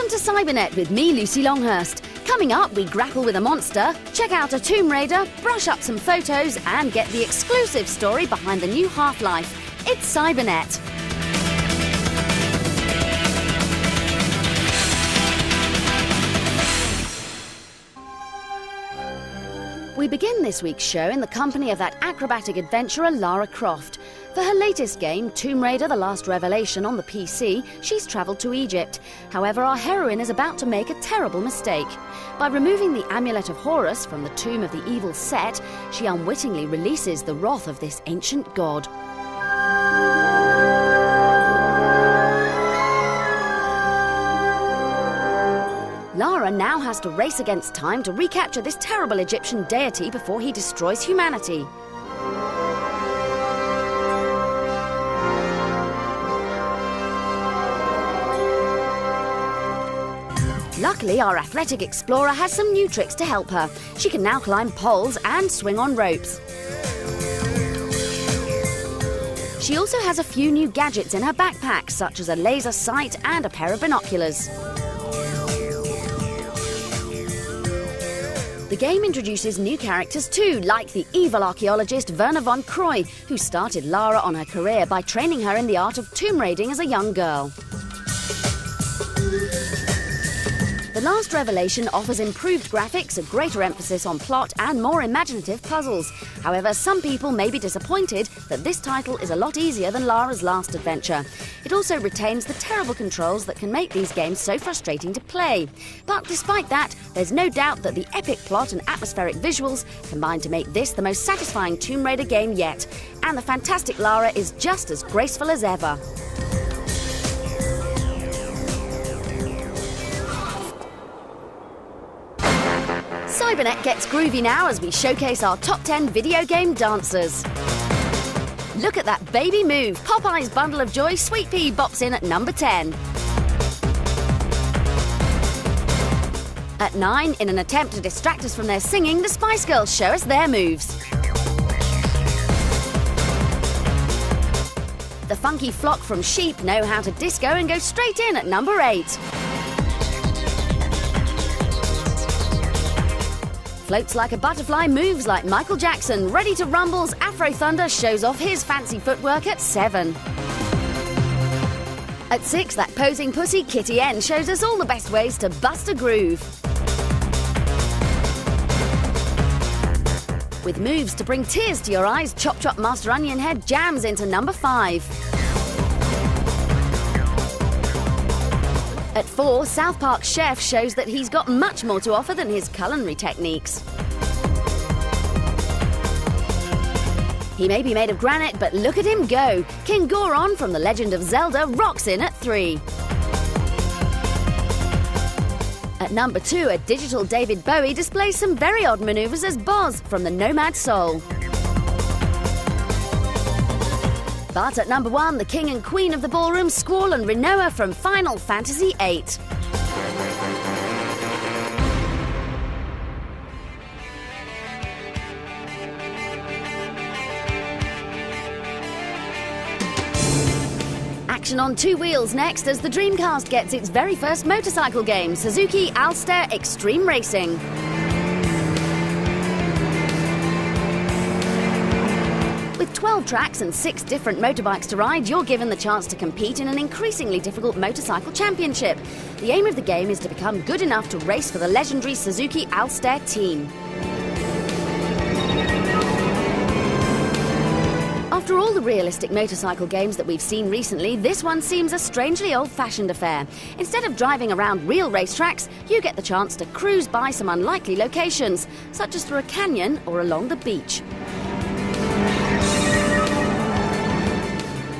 Welcome to Cybernet with me, Lucy Longhurst. Coming up, we grapple with a monster, check out a Tomb Raider, brush up some photos, and get the exclusive story behind the new Half-Life. It's Cybernet. We begin this week's show in the company of that acrobatic adventurer Lara Croft. For her latest game, Tomb Raider: The Last Revelation on the PC, she's travelled to Egypt. However, our heroine is about to make a terrible mistake. By removing the Amulet of Horus from the tomb of the evil Set, she unwittingly releases the wrath of this ancient god. Lara now has to race against time to recapture this terrible Egyptian deity before he destroys humanity. Luckily, our athletic explorer has some new tricks to help her. She can now climb poles and swing on ropes. She also has a few new gadgets in her backpack, such as a laser sight and a pair of binoculars. The game introduces new characters too, like the evil archaeologist Werner von Croy, who started Lara on her career by training her in the art of tomb raiding as a young girl. The Last Revelation offers improved graphics, a greater emphasis on plot, and more imaginative puzzles. However, some people may be disappointed that this title is a lot easier than Lara's last adventure. It also retains the terrible controls that can make these games so frustrating to play. But despite that, there's no doubt that the epic plot and atmospheric visuals combine to make this the most satisfying Tomb Raider game yet. And the fantastic Lara is just as graceful as ever. Cybernet gets groovy now as we showcase our top 10 video game dancers. Look at that baby move. Popeye's Bundle of Joy Sweet Pea bops in at number 10. At 9, in an attempt to distract us from their singing, the Spice Girls show us their moves. The funky flock from Sheep know how to disco and go straight in at number 8. Floats like a butterfly, moves like Michael Jackson. Ready to Rumble's Afro Thunder shows off his fancy footwork at 7. At 6, that posing pussy Kitty N shows us all the best ways to bust a groove. With moves to bring tears to your eyes, Chop Chop Master Onion Head jams into number 5. At 4, South Park Chef shows that he's got much more to offer than his culinary techniques. He may be made of granite, but look at him go! King Goron from The Legend of Zelda rocks in at 3. At number 2, a digital David Bowie displays some very odd manoeuvres as Boz from The Nomad Soul. But at number 1, the king and queen of the ballroom, Squall and Rinoa from Final Fantasy VIII. Action on 2 wheels next as the Dreamcast gets its very first motorcycle game, Suzuki Alstare Extreme Racing. With 12 tracks and 6 different motorbikes to ride, you're given the chance to compete in an increasingly difficult motorcycle championship. The aim of the game is to become good enough to race for the legendary Suzuki Alstare team. After all the realistic motorcycle games that we've seen recently, this one seems a strangely old-fashioned affair. Instead of driving around real racetracks, you get the chance to cruise by some unlikely locations, such as through a canyon or along the beach.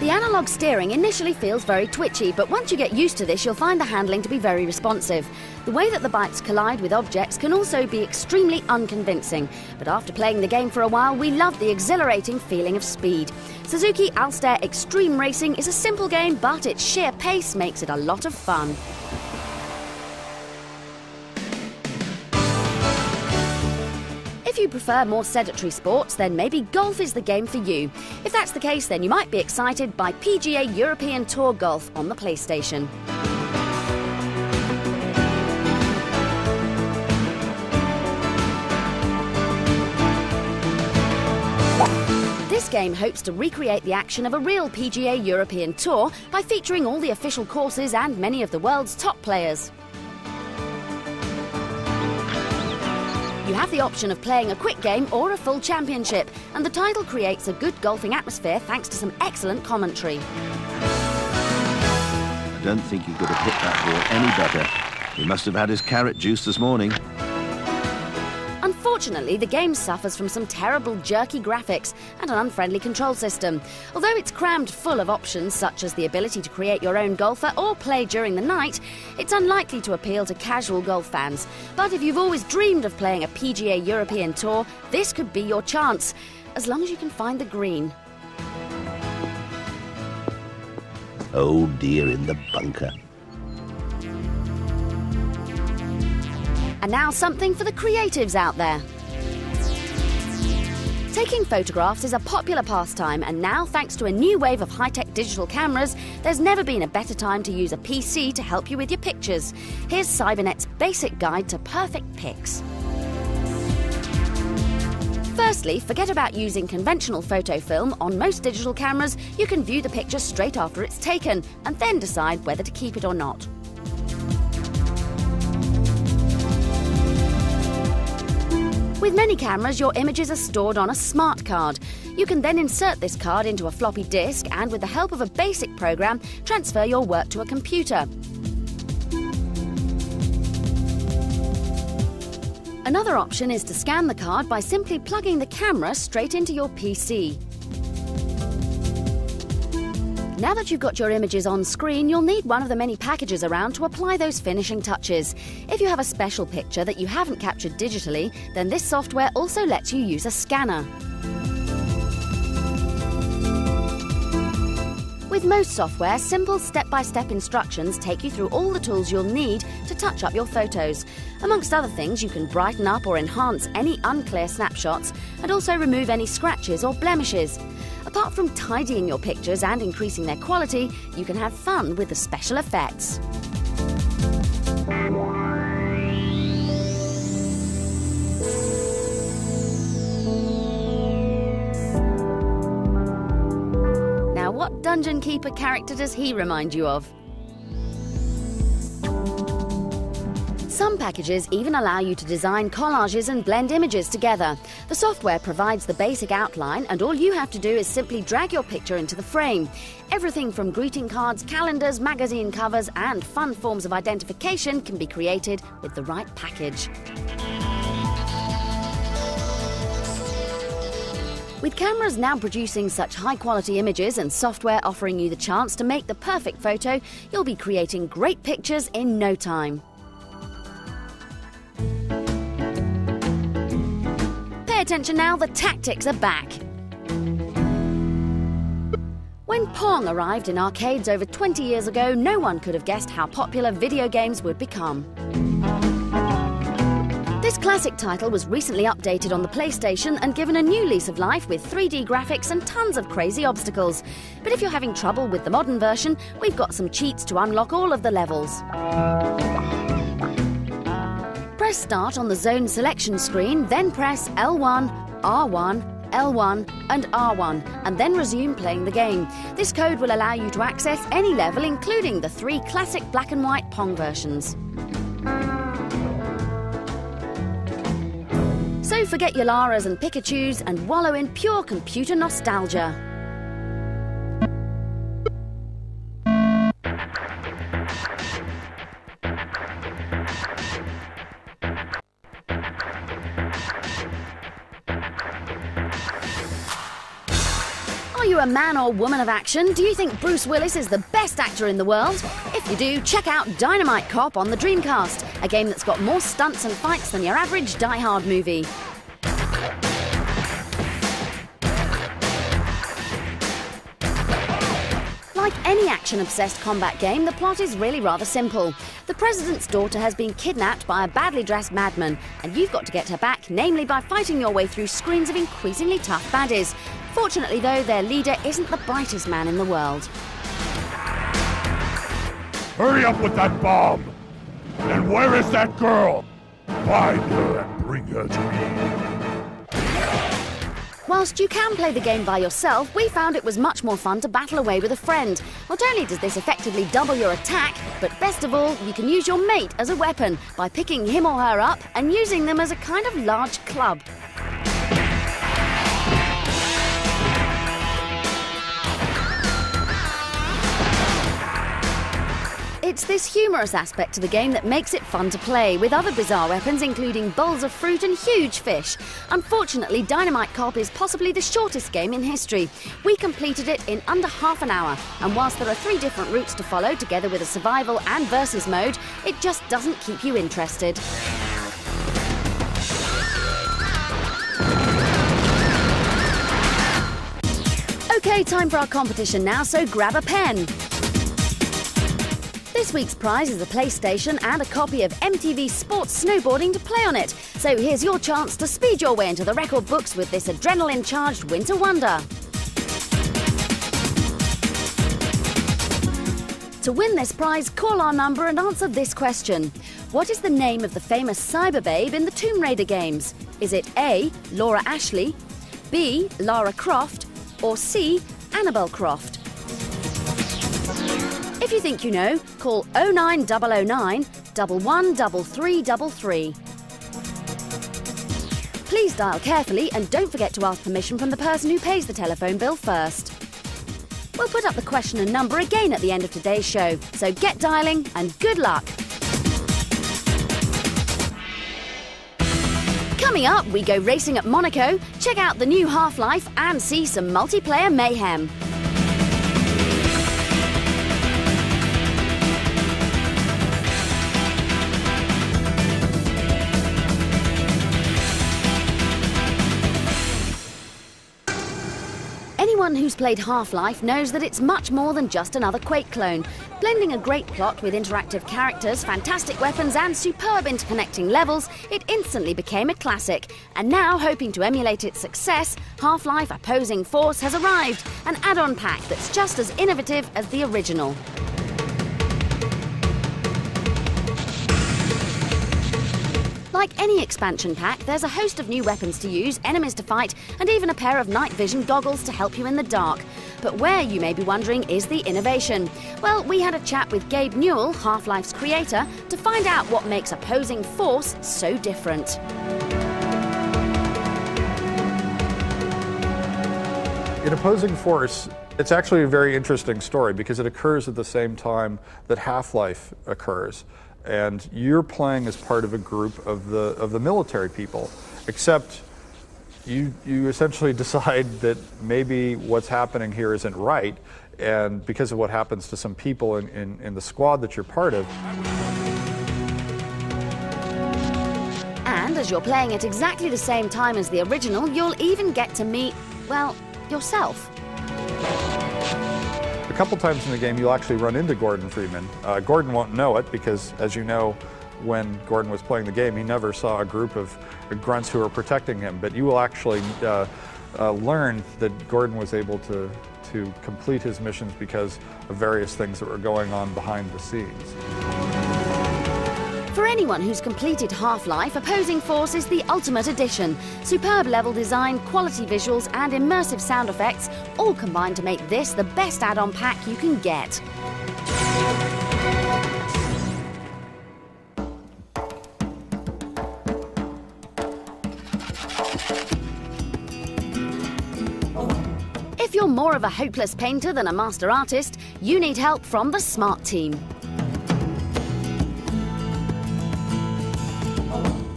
The analog steering initially feels very twitchy, but once you get used to this, you'll find the handling to be very responsive. The way that the bikes collide with objects can also be extremely unconvincing, but after playing the game for a while, we love the exhilarating feeling of speed. Suzuki Alstare Extreme Racing is a simple game, but its sheer pace makes it a lot of fun. If you prefer more sedentary sports, then maybe golf is the game for you. If that's the case, then you might be excited by PGA European Tour Golf on the PlayStation. game hopes to recreate the action of a real PGA European Tour by featuring all the official courses and many of the world's top players. You have the option of playing a quick game or a full championship, and the title creates a good golfing atmosphere thanks to some excellent commentary. I don't think he could have hit that ball any better. He must have had his carrot juice this morning. Unfortunately, the game suffers from some terrible jerky graphics and an unfriendly control system. Although it's crammed full of options such as the ability to create your own golfer or play during the night, it's unlikely to appeal to casual golf fans. But if you've always dreamed of playing a PGA European Tour, this could be your chance, as long as you can find the green. Oh dear, in the bunker. And now something for the creatives out there. Taking photographs is a popular pastime, and now, thanks to a new wave of high-tech digital cameras, there's never been a better time to use a PC to help you with your pictures. Here's Cybernet's basic guide to perfect pics. Firstly, forget about using conventional photo film. On most digital cameras, you can view the picture straight after it's taken, and then decide whether to keep it or not. With many cameras, your images are stored on a smart card. You can then insert this card into a floppy disk and, with the help of a basic program, transfer your work to a computer. Another option is to scan the card by simply plugging the camera straight into your PC. Now that you've got your images on screen, you'll need one of the many packages around to apply those finishing touches. If you have a special picture that you haven't captured digitally, then this software also lets you use a scanner. With most software, simple step-by-step instructions take you through all the tools you'll need to touch up your photos. Amongst other things, you can brighten up or enhance any unclear snapshots and also remove any scratches or blemishes. Apart from tidying your pictures and increasing their quality, you can have fun with the special effects. Now, what Dungeon Keeper character does he remind you of? Some packages even allow you to design collages and blend images together. The software provides the basic outline, and all you have to do is simply drag your picture into the frame. Everything from greeting cards, calendars, magazine covers, and fun forms of identification can be created with the right package. With cameras now producing such high-quality images and software offering you the chance to make the perfect photo, you'll be creating great pictures in no time. Pay attention now, the tactics are back. When Pong arrived in arcades over 20 years ago, no one could have guessed how popular video games would become. This classic title was recently updated on the PlayStation and given a new lease of life with 3D graphics and tons of crazy obstacles. But if you're having trouble with the modern version, we've got some cheats to unlock all of the levels. Press Start on the zone selection screen, then press L1, R1, L1 and R1, and then resume playing the game. This code will allow you to access any level, including the 3 classic black and white Pong versions. So forget your Laras and Pikachus and wallow in pure computer nostalgia. Are you a man or woman of action? Do you think Bruce Willis is the best actor in the world? If you do, check out Dynamite Cop on the Dreamcast, a game that's got more stunts and fights than your average Die Hard movie. Like any action-obsessed combat game, the plot is really rather simple. The president's daughter has been kidnapped by a badly dressed madman, and you've got to get her back, namely by fighting your way through screens of increasingly tough baddies. Fortunately, though, their leader isn't the brightest man in the world. Hurry up with that bomb! And where is that girl? Find her and bring her to me. Whilst you can play the game by yourself, we found it was much more fun to battle away with a friend. Not only does this effectively double your attack, but best of all, you can use your mate as a weapon by picking him or her up and using them as a kind of large club. It's this humorous aspect to the game that makes it fun to play, with other bizarre weapons including bowls of fruit and huge fish. Unfortunately, Dynamite Cop is possibly the shortest game in history. We completed it in under half an hour, and whilst there are 3 different routes to follow, together with a survival and versus mode, it just doesn't keep you interested. OK, time for our competition now, so grab a pen. This week's prize is a PlayStation and a copy of MTV Sports Snowboarding to play on it. So here's your chance to speed your way into the record books with this adrenaline-charged winter wonder. To win this prize, call our number and answer this question. What is the name of the famous cyber babe in the Tomb Raider games? Is it A, Laura Ashley, B, Lara Croft, or C, Annabelle Croft? If you think you know, call 09009 113333. Please dial carefully and don't forget to ask permission from the person who pays the telephone bill first. We'll put up the question and number again at the end of today's show, so get dialing and good luck. Coming up, we go racing at Monaco, check out the new Half-Life and see some multiplayer mayhem. Anyone who's played Half-Life knows that it's much more than just another Quake clone. Blending a great plot with interactive characters, fantastic weapons and superb interconnecting levels, it instantly became a classic. And now, hoping to emulate its success, Half-Life Opposing Force has arrived, an add-on pack that's just as innovative as the original. Like any expansion pack, there's a host of new weapons to use, enemies to fight, and even a pair of night vision goggles to help you in the dark. But where, you may be wondering, is the innovation? Well, we had a chat with Gabe Newell, Half-Life's creator, to find out what makes Opposing Force so different. In Opposing Force, it's actually a very interesting story because it occurs at the same time that Half-Life occurs. And you're playing as part of a group of the military people, except you essentially decide that maybe what's happening here isn't right, and because of what happens to some people in the squad that you're part of. And as you're playing at exactly the same time as the original, you'll even get to meet, well, yourself. A couple times in the game, you'll actually run into Gordon Freeman. Gordon won't know it because, as you know, when Gordon was playing the game, he never saw a group of grunts who were protecting him. But you will actually learn that Gordon was able to complete his missions because of various things that were going on behind the scenes. For anyone who's completed Half-Life, Opposing Force is the ultimate addition. Superb level design, quality visuals and immersive sound effects all combine to make this the best add-on pack you can get. If you're more of a hopeless painter than a master artist, you need help from the Smart Team.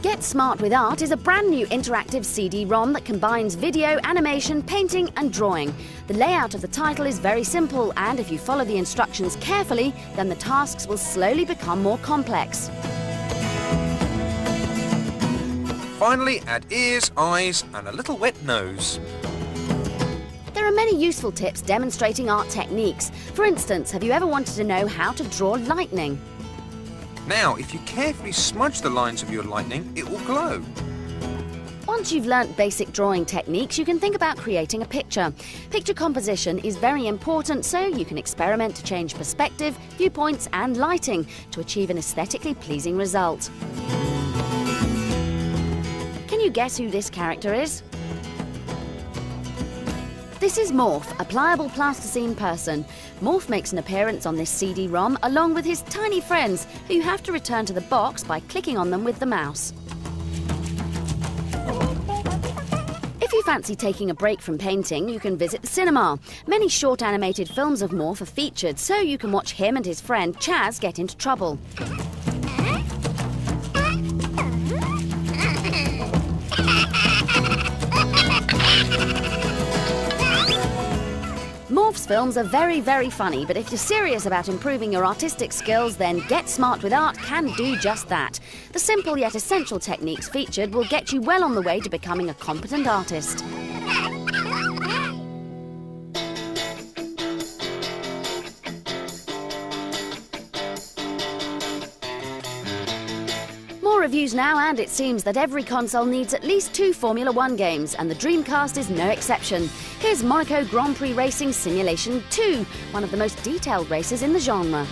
Get Smart with Art is a brand new interactive CD-ROM that combines video, animation, painting and drawing. The layout of the title is very simple, and if you follow the instructions carefully, then the tasks will slowly become more complex. Finally, add ears, eyes and a little wet nose. There are many useful tips demonstrating art techniques. For instance, have you ever wanted to know how to draw lightning? Now, if you carefully smudge the lines of your lightning, it will glow. Once you've learnt basic drawing techniques, you can think about creating a picture. Picture composition is very important, so you can experiment to change perspective, viewpoints and lighting to achieve an aesthetically pleasing result. Can you guess who this character is? This is Morph, a pliable plasticine person. Morph makes an appearance on this CD-ROM along with his tiny friends, who you have to return to the box by clicking on them with the mouse. If you fancy taking a break from painting, you can visit the cinema. Many short animated films of Morph are featured, so you can watch him and his friend Chaz get into trouble. Morph's films are very, very funny, but if you're serious about improving your artistic skills, then Get Smart with Art can do just that. The simple yet essential techniques featured will get you well on the way to becoming a competent artist. More reviews now, and it seems that every console needs at least 2 Formula 1 games, and the Dreamcast is no exception. Here's Monaco Grand Prix Racing Simulation 2, one of the most detailed races in the genre.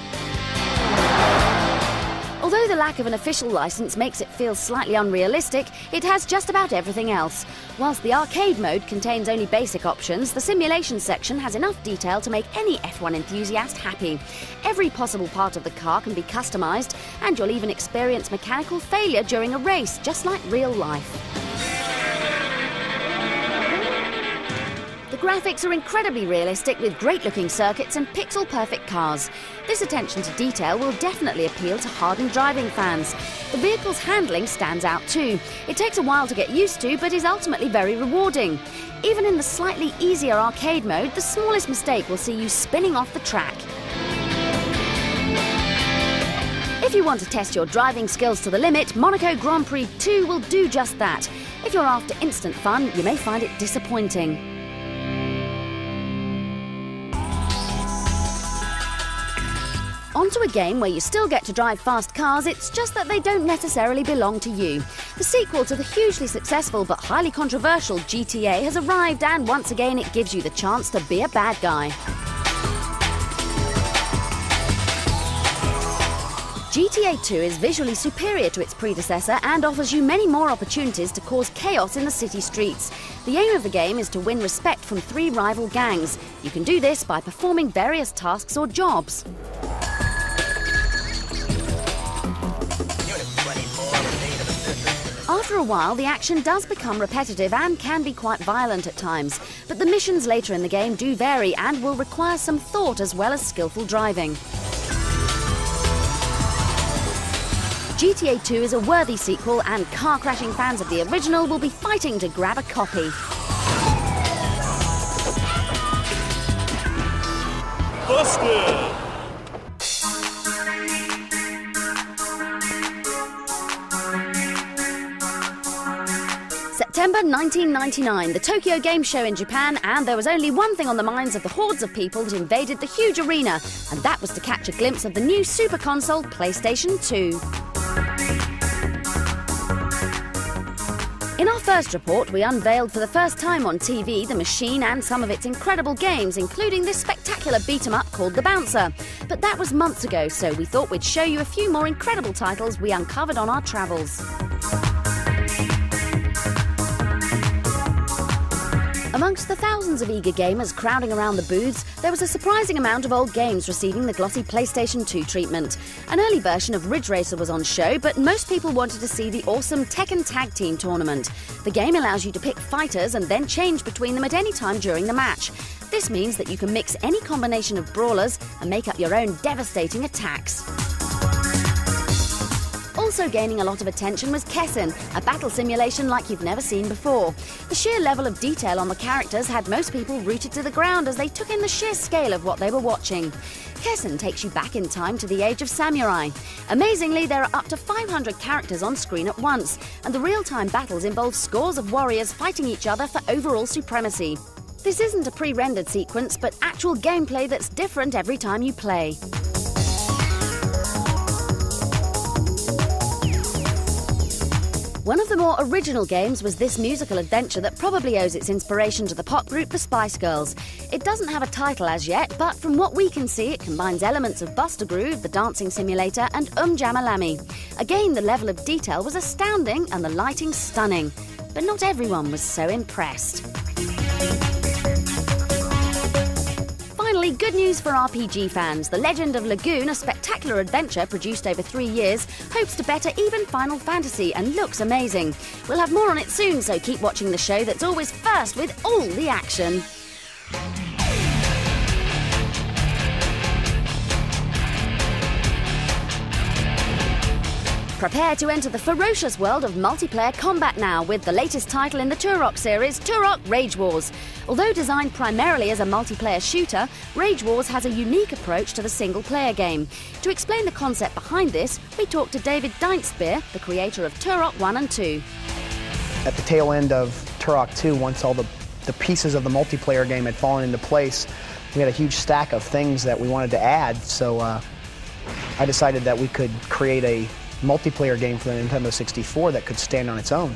Although the lack of an official license makes it feel slightly unrealistic, it has just about everything else. Whilst the arcade mode contains only basic options, the simulation section has enough detail to make any F1 enthusiast happy. Every possible part of the car can be customised, and you'll even experience mechanical failure during a race, just like real life. The graphics are incredibly realistic, with great-looking circuits and pixel-perfect cars. This attention to detail will definitely appeal to hardened driving fans. The vehicle's handling stands out too. It takes a while to get used to, but is ultimately very rewarding. Even in the slightly easier arcade mode, the smallest mistake will see you spinning off the track. If you want to test your driving skills to the limit, Monaco Grand Prix 2 will do just that. If you're after instant fun, you may find it disappointing. Onto a game where you still get to drive fast cars, it's just that they don't necessarily belong to you. The sequel to the hugely successful but highly controversial GTA has arrived, and once again it gives you the chance to be a bad guy. GTA 2 is visually superior to its predecessor and offers you many more opportunities to cause chaos in the city streets. The aim of the game is to win respect from 3 rival gangs. You can do this by performing various tasks or jobs. After a while, the action does become repetitive and can be quite violent at times, but the missions later in the game do vary and will require some thought as well as skillful driving. GTA 2 is a worthy sequel, and car-crashing fans of the original will be fighting to grab a copy. Busted! September 1999, the Tokyo Game Show in Japan, and there was only one thing on the minds of the hordes of people that invaded the huge arena, and that was to catch a glimpse of the new super console, PlayStation 2. In our first report, we unveiled for the first time on TV the machine and some of its incredible games, including this spectacular beat-em-up called The Bouncer. But that was months ago, so we thought we'd show you a few more incredible titles we uncovered on our travels. Amongst the thousands of eager gamers crowding around the booths, there was a surprising amount of old games receiving the glossy PlayStation 2 treatment. An early version of Ridge Racer was on show, but most people wanted to see the awesome Tekken Tag Team tournament. The game allows you to pick fighters and then change between them at any time during the match. This means that you can mix any combination of brawlers and make up your own devastating attacks. Also gaining a lot of attention was Kessen, a battle simulation like you've never seen before. The sheer level of detail on the characters had most people rooted to the ground as they took in the sheer scale of what they were watching. Kessen takes you back in time to the age of samurai. Amazingly, there are up to 500 characters on screen at once, and the real-time battles involve scores of warriors fighting each other for overall supremacy. This isn't a pre-rendered sequence, but actual gameplay that's different every time you play. One of the more original games was this musical adventure that probably owes its inspiration to the pop group the Spice Girls. It doesn't have a title as yet, but from what we can see, it combines elements of Buster Groove, the dancing simulator, and Jamalami. Again, the level of detail was astounding and the lighting stunning. But not everyone was so impressed. finally, good news for RPG fans. The Legend of Lagoon, a spectacular adventure produced over 3 years, hopes to better even Final Fantasy and looks amazing. We'll have more on it soon, so keep watching the show that's always first with all the action. Prepare to enter the ferocious world of multiplayer combat now with the latest title in the Turok series, Turok Rage Wars. Although designed primarily as a multiplayer shooter, Rage Wars has a unique approach to the single-player game. To explain the concept behind this, we talked to David Dynamite, the creator of Turok 1 and 2. At the tail end of Turok 2, once all the pieces of the multiplayer game had fallen into place, we had a huge stack of things that we wanted to add, so I decided that we could create a multiplayer game for the Nintendo 64 that could stand on its own.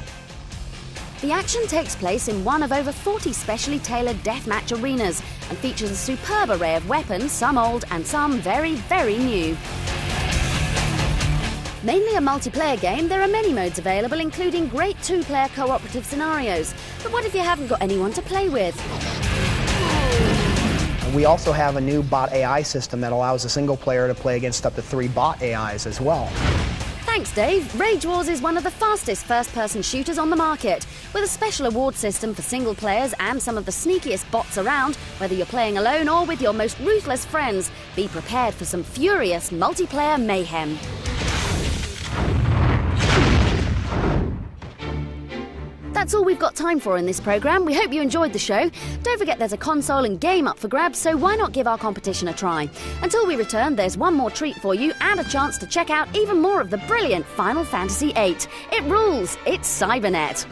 The action takes place in one of over 40 specially tailored deathmatch arenas and features a superb array of weapons, some old and some very, very new. Mainly a multiplayer game, there are many modes available, including great two-player cooperative scenarios. But what if you haven't got anyone to play with? We also have a new bot AI system that allows a single player to play against up to 3 bot AIs as well. Thanks, Dave. Rage Wars is one of the fastest first-person shooters on the market. With a special award system for single players and some of the sneakiest bots around, whether you're playing alone or with your most ruthless friends, be prepared for some furious multiplayer mayhem. That's all we've got time for in this programme. We hope you enjoyed the show. Don't forget there's a console and game up for grabs, so why not give our competition a try? Until we return, there's one more treat for you and a chance to check out even more of the brilliant Final Fantasy VIII. It rules! It's Cybernet.